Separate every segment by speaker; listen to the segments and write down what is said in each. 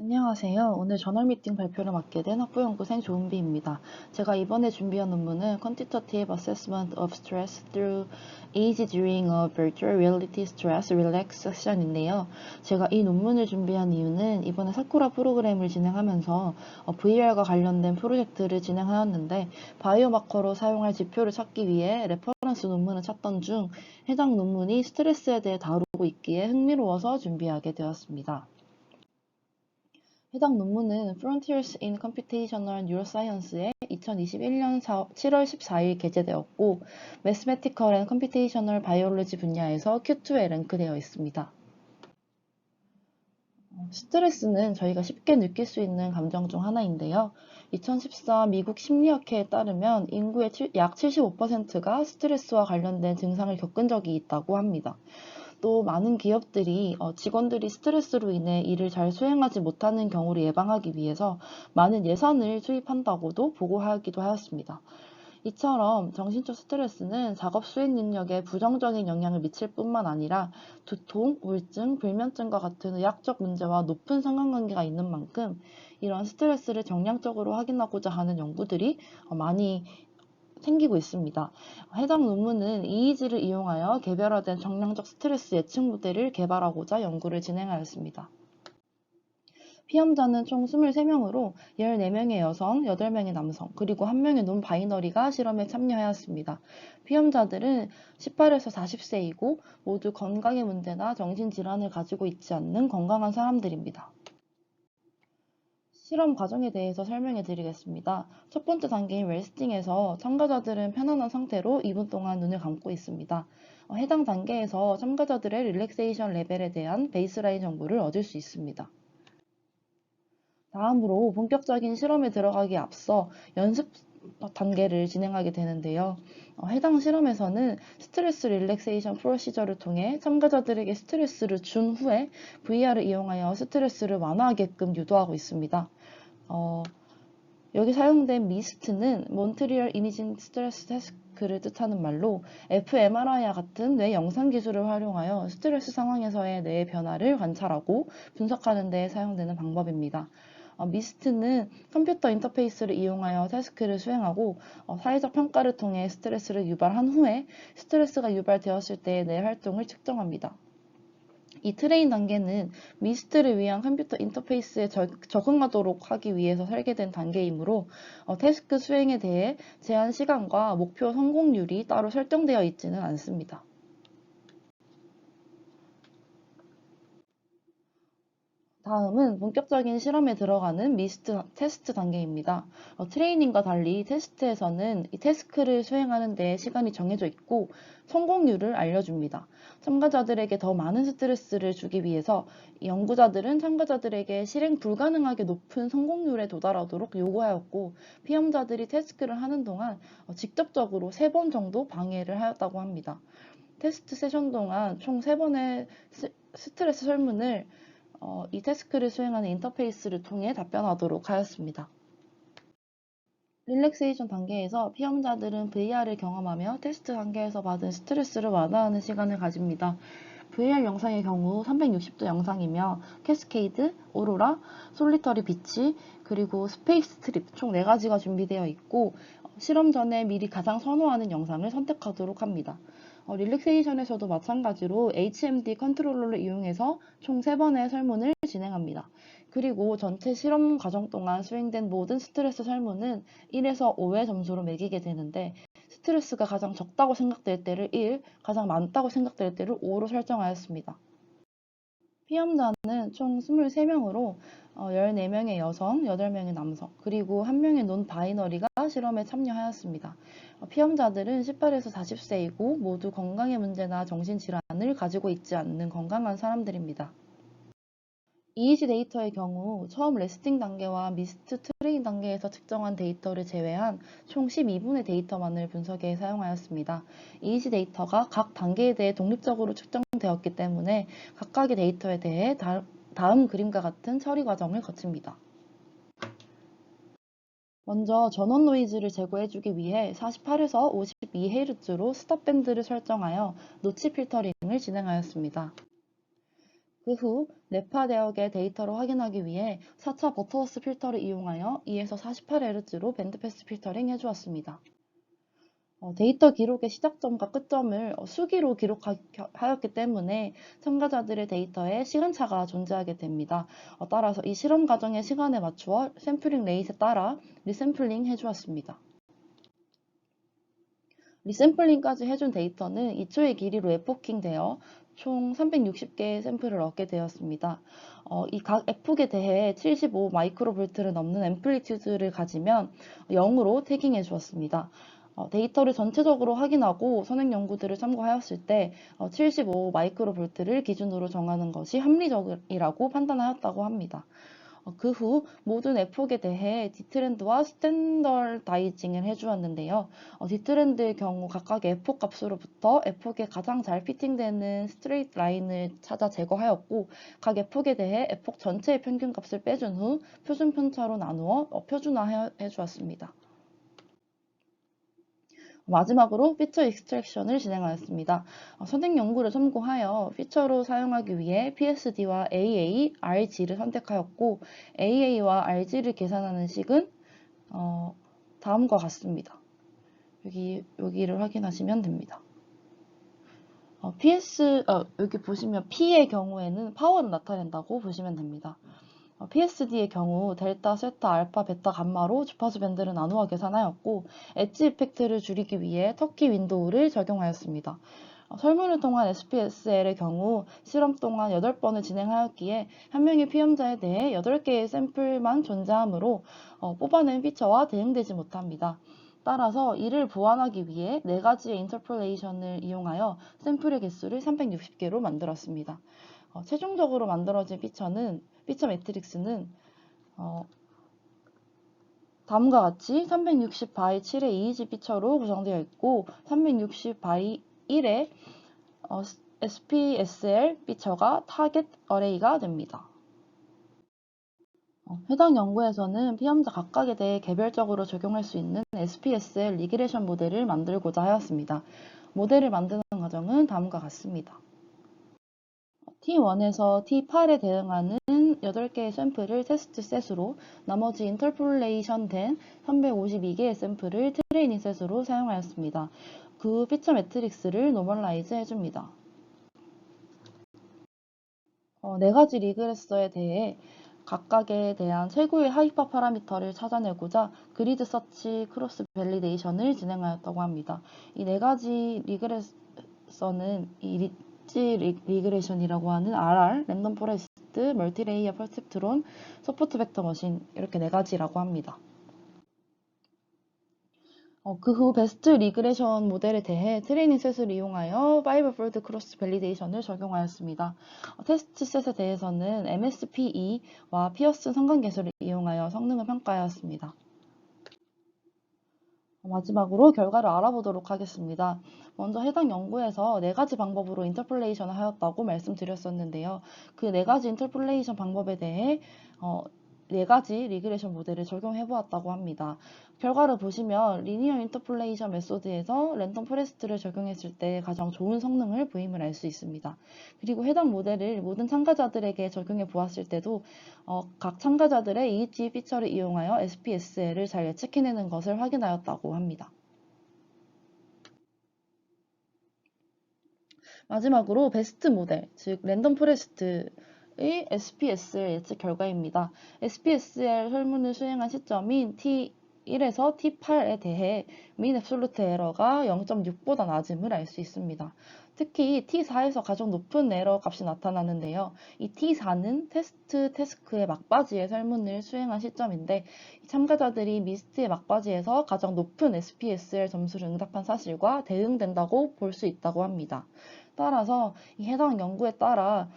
Speaker 1: 안녕하세요. 오늘 저널 미팅 발표를 맡게 된 학부연구생 조은비입니다. 제가 이번에 준비한 논문은 Quantitative Assessment of Stress Through Age During a Virtual Reality Stress Relaxation인데요. 제가 이 논문을 준비한 이유는 이번에 사쿠라 프로그램을 진행하면서 VR과 관련된 프로젝트를 진행하였는데 바이오마커로 사용할 지표를 찾기 위해 레퍼런스 논문을 찾던 중 해당 논문이 스트레스에 대해 다루고 있기에 흥미로워서 준비하게 되었습니다. 해당 논문은 Frontiers in Computational Neuroscience에 2021년 7월 14일 게재되었고 Mathematical and Computational Biology 분야에서 Q2에 랭크되어 있습니다. 스트레스는 저희가 쉽게 느낄 수 있는 감정 중 하나인데요. 2014 미국 심리학회에 따르면 인구의 약 75%가 스트레스와 관련된 증상을 겪은 적이 있다고 합니다. 또 많은 기업들이 직원들이 스트레스로 인해 일을 잘 수행하지 못하는 경우를 예방하기 위해서 많은 예산을 투입한다고도 보고하기도 하였습니다. 이처럼 정신적 스트레스는 작업 수행 능력에 부정적인 영향을 미칠 뿐만 아니라 두통, 우울증, 불면증과 같은 의학적 문제와 높은 상관관계가 있는 만큼 이런 스트레스를 정량적으로 확인하고자 하는 연구들이 많이 생기고 있습니다. 해당 논문은 EEG를 이용하여 개별화된 정량적 스트레스 예측 모델을 개발하고자 연구를 진행하였습니다. 피험자는 총 23명으로 14명의 여성, 8명의 남성, 그리고 1명의 논바이너리가 실험에 참여하였습니다. 피험자들은 18에서 40세이고 모두 건강의 문제나 정신질환을 가지고 있지 않는 건강한 사람들입니다. 실험 과정에 대해서 설명해 드리겠습니다. 첫 번째 단계인 레스팅에서 참가자들은 편안한 상태로 2분 동안 눈을 감고 있습니다. 해당 단계에서 참가자들의 릴렉세이션 레벨에 대한 베이스라인 정보를 얻을 수 있습니다. 다음으로 본격적인 실험에 들어가기에 앞서 연습 단계를 진행하게 되는데요. 해당 실험에서는 스트레스 릴렉세이션 프로시저를 통해 참가자들에게 스트레스를 준 후에 VR을 이용하여 스트레스를 완화하게끔 유도하고 있습니다. 여기 사용된 미스트는 몬트리올 이미징 스트레스 테스트를 뜻하는 말로 fMRI와 같은 뇌 영상 기술을 활용하여 스트레스 상황에서의 뇌의 변화를 관찰하고 분석하는 데 사용되는 방법입니다. 미스트는 컴퓨터 인터페이스를 이용하여 태스크를 수행하고 사회적 평가를 통해 스트레스를 유발한 후에 스트레스가 유발되었을 때의 뇌 활동을 측정합니다. 이 트레인 단계는 미스트를 위한 컴퓨터 인터페이스에 적응하도록 하기 위해서 설계된 단계이므로 태스크 수행에 대해 제한 시간과 목표 성공률이 따로 설정되어 있지는 않습니다. 다음은 본격적인 실험에 들어가는 미스트 테스트 단계입니다. 트레이닝과 달리 테스트에서는 이 태스크를 수행하는 데 시간이 정해져 있고 성공률을 알려줍니다. 참가자들에게 더 많은 스트레스를 주기 위해서 연구자들은 참가자들에게 실행 불가능하게 높은 성공률에 도달하도록 요구하였고 피험자들이 태스크를 하는 동안 직접적으로 3번 정도 방해를 하였다고 합니다. 테스트 세션 동안 총 3번의 스트레스 설문을 이 태스크를 수행하는 인터페이스를 통해 답변하도록 하였습니다. 릴렉세이션 단계에서 피험자들은 VR을 경험하며 테스트 단계에서 받은 스트레스를 완화하는 시간을 가집니다. VR 영상의 경우 360도 영상이며 캐스케이드, 오로라, 솔리터리 비치, 그리고 스페이스 트립 총 4가지가 준비되어 있고 실험 전에 미리 가장 선호하는 영상을 선택하도록 합니다. 릴렉세이션에서도 마찬가지로 HMD 컨트롤러를 이용해서 총 3번의 설문을 진행합니다. 그리고 전체 실험 과정 동안 수행된 모든 스트레스 설문은 1에서 5의 점수로 매기게 되는데 스트레스가 가장 적다고 생각될 때를 1, 가장 많다고 생각될 때를 5로 설정하였습니다. 피험자는 총 23명으로 14명의 여성, 8명의 남성, 그리고 1명의 논바이너리가 실험에 참여하였습니다. 피험자들은 18에서 40세이고 모두 건강의 문제나 정신질환을 가지고 있지 않는 건강한 사람들입니다. EEG 데이터의 경우 처음 레스팅 단계와 미스트 트레인 단계에서 측정한 데이터를 제외한 총 12분의 데이터만을 분석에 사용하였습니다. EEG 데이터가 각 단계에 대해 독립적으로 측정되었기 때문에 각각의 데이터에 대해 다음 그림과 같은 처리 과정을 거칩니다. 먼저 전원 노이즈를 제거해주기 위해 48에서 52Hz로 스탑밴드를 설정하여 노치 필터링을 진행하였습니다. 그 후 뇌파 대역의 데이터를 확인하기 위해 4차 버터워스 필터를 이용하여 2에서 48Hz로 밴드패스 필터링 해주었습니다. 데이터 기록의 시작점과 끝점을 수기로 기록하였기 때문에 참가자들의 데이터에 시간차가 존재하게 됩니다. 따라서 이 실험 과정의 시간에 맞추어 샘플링 레이트에 따라 리샘플링 해주었습니다. 리샘플링까지 해준 데이터는 2초의 길이로 에포킹 되어 총 360개의 샘플을 얻게 되었습니다. 이 각 에폭에 대해 75 마이크로볼트를 넘는 앰플리튜드를 가지면 0으로 태깅해 주었습니다. 데이터를 전체적으로 확인하고 선행 연구들을 참고하였을 때 75 마이크로볼트를 기준으로 정하는 것이 합리적이라고 판단하였다고 합니다. 그 후 모든 에폭에 대해 디트렌드와 스탠더다이징을 해주었는데요. 디트렌드의 경우 각각의 에폭 값으로부터 에폭에 가장 잘 피팅되는 스트레이트 라인을 찾아 제거하였고, 각 에폭에 대해 에폭 전체의 평균 값을 빼준 후 표준 편차로 나누어 표준화해 주었습니다. 마지막으로 피처 익스트랙션을 진행하였습니다. 선행 연구를 참고하여 피처로 사용하기 위해 PSD와 AA, RG를 선택하였고, AA와 RG를 계산하는 식은 다음과 같습니다. 여기를 확인하시면 됩니다. 여기 보시면 P의 경우에는 파워를 나타낸다고 보시면 됩니다. PSD의 경우 델타, 세타, 알파, 베타, 감마로 주파수 밴드를 나누어 계산하였고, 엣지 이펙트를 줄이기 위해 터키 윈도우를 적용하였습니다. 설문을 통한 SPSL의 경우 실험 동안 8번을 진행하였기에 한 명의 피험자에 대해 8개의 샘플만 존재하므로 뽑아낸 피처와 대응되지 못합니다. 따라서 이를 보완하기 위해 4가지의 인터폴레이션을 이용하여 샘플의 개수를 360개로 만들었습니다. 최종적으로 만들어진 피처 매트릭스는 다음과 같이 360 by 7의 EEG 피처로 구성되어 있고 360 by 1의 SPSL 피처가 타겟 어레이가 됩니다. 해당 연구에서는 피험자 각각에 대해 개별적으로 적용할 수 있는 SPSL 리그레션 모델을 만들고자 하였습니다. 모델을 만드는 과정은 다음과 같습니다. T1에서 T8에 대응하는 8개의 샘플을 테스트 셋으로, 나머지 인터폴레이션 된 352개의 샘플을 트레이닝 셋으로 사용하였습니다. 그 피처 매트릭스를 노멀라이즈 해줍니다. 4가지 리그레서에 대해 각각에 대한 최고의 하이퍼 파라미터를 찾아내고자 그리드 서치 크로스 밸리데이션을 진행하였다고 합니다. 이 4가지 리그레서는 리그레션이라고 하는 RR, 랜덤 포레스트, 멀티레이어 퍼셉트론, 서포트 벡터 머신, 이렇게 4가지라고 합니다. 그 후 베스트 리그레션 모델에 대해 트레이닝 셋을 이용하여 5-fold 크로스 밸리데이션을 적용하였습니다. 테스트 셋에 대해서는 MSPE와 피어슨 성간계수를 이용하여 성능을 평가하였습니다. 마지막으로 결과를 알아보도록 하겠습니다. 먼저 해당 연구에서 4가지 방법으로 인터폴레이션을 하였다고 말씀드렸었는데요. 그 4가지 인터폴레이션 방법에 대해 4가지 리그레션 모델을 적용해 보았다고 합니다. 결과를 보시면 리니어 인터폴레이션 메소드에서 랜덤 포레스트를 적용했을 때 가장 좋은 성능을 보임을 알 수 있습니다. 그리고 해당 모델을 모든 참가자들에게 적용해 보았을 때도 각 참가자들의 EEG 피처를 이용하여 SPSL을 잘 예측해내는 것을 확인하였다고 합니다. 마지막으로 베스트 모델, 즉 랜덤 포레스트 의 SPSL 예측 결과입니다. SPSL 설문을 수행한 시점인 T1에서 T8에 대해 민 앱솔루트 에러가 0.6보다 낮음을 알 수 있습니다. 특히 T4에서 가장 높은 에러 값이 나타나는데요. 이 T4는 테스트 태스크의 막바지에 설문을 수행한 시점인데, 참가자들이 미스트의 막바지에서 가장 높은 SPSL 점수를 응답한 사실과 대응된다고 볼 수 있다고 합니다. 따라서 이 해당 연구에 따라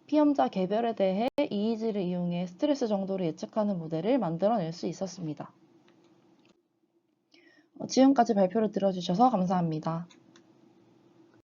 Speaker 1: 피험자 개별에 대해 EEG를 이용해 스트레스 정도를 예측하는 모델을 만들어낼 수 있었습니다. 지금까지 발표를 들어주셔서 감사합니다.